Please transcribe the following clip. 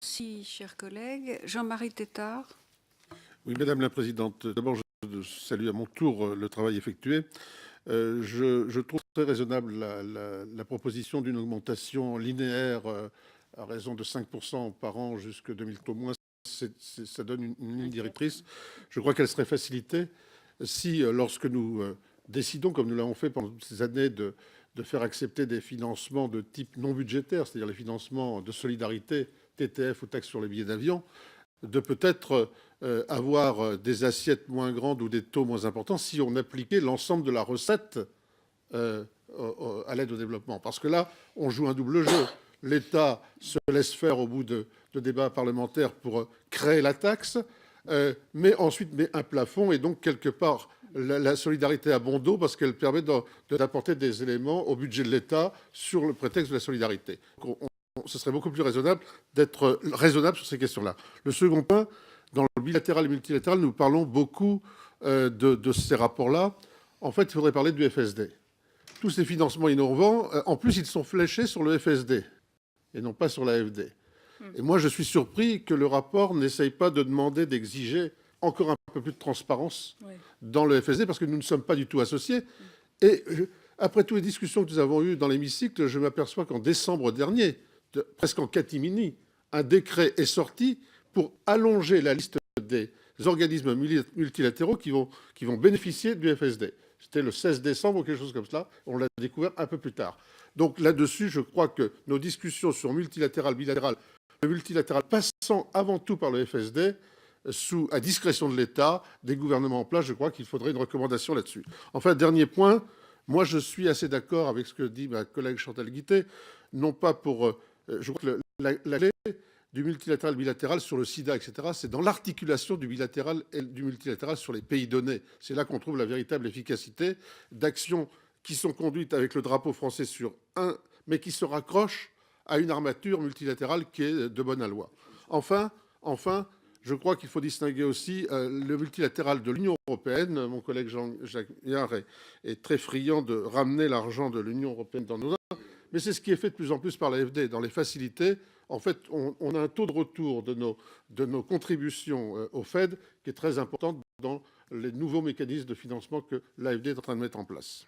Merci, chers collègues. Jean-Marie Tétart. Oui, Madame la Présidente, d'abord, je salue à mon tour le travail effectué. Je trouve très raisonnable la proposition d'une augmentation linéaire à raison de 5% par an jusqu'en 2030. Au moins, ça donne une ligne directrice. Je crois qu'elle serait facilitée si, lorsque nous décidons, comme nous l'avons fait pendant toutes ces années, de faire accepter des financements de type non budgétaire, c'est-à-dire les financements de solidarité, TTF ou taxe sur les billets d'avion, de peut-être avoir des assiettes moins grandes ou des taux moins importants si on appliquait l'ensemble de la recette à l'aide au développement. Parce que là, on joue un double jeu. L'État se laisse faire au bout de débats parlementaires pour créer la taxe, mais ensuite met un plafond et donc quelque part la solidarité a bon dos parce qu'elle permet d'apporter des éléments au budget de l'État sur le prétexte de la solidarité. Ce serait beaucoup plus raisonnable d'être raisonnable sur ces questions-là. Le second point, dans le bilatéral et multilatéral, nous parlons beaucoup de ces rapports-là. En fait, il faudrait parler du FSD. Tous ces financements innovants, en plus, ils sont fléchés sur le FSD et non pas sur l'AFD. Et moi, je suis surpris que le rapport n'essaye pas de demander, d'exiger encore un peu plus de transparence dans le FSD, parce que nous ne sommes pas du tout associés. Et après toutes les discussions que nous avons eues dans l'hémicycle, je m'aperçois qu'en décembre dernier, presque en catimini, un décret est sorti pour allonger la liste des organismes multilatéraux qui vont bénéficier du FSD. C'était le 16 décembre ou quelque chose comme cela. On l'a découvert un peu plus tard. Donc là-dessus, je crois que nos discussions sur multilatéral, bilatéral, le multilatéral passant avant tout par le FSD, à discrétion de l'État, des gouvernements en place, je crois qu'il faudrait une recommandation là-dessus. Enfin, dernier point, moi je suis assez d'accord avec ce que dit ma collègue Chantal Guittet, non pas pour... je crois que la clé du multilatéral bilatéral sur le sida, etc., c'est dans l'articulation du bilatéral et du multilatéral sur les pays donnés. C'est là qu'on trouve la véritable efficacité d'actions qui sont conduites avec le drapeau français sur un, mais qui se raccrochent à une armature multilatérale qui est de bonne aloi. Enfin, je crois qu'il faut distinguer aussi le multilatéral de l'Union européenne. Mon collègue Jean-Jacques Miard est très friand de ramener l'argent de l'Union européenne dans nos mains, mais c'est ce qui est fait de plus en plus par l'AFD. Dans les facilités, en fait, on a un taux de retour de nos contributions au Fed qui est très important dans les nouveaux mécanismes de financement que l'AFD est en train de mettre en place.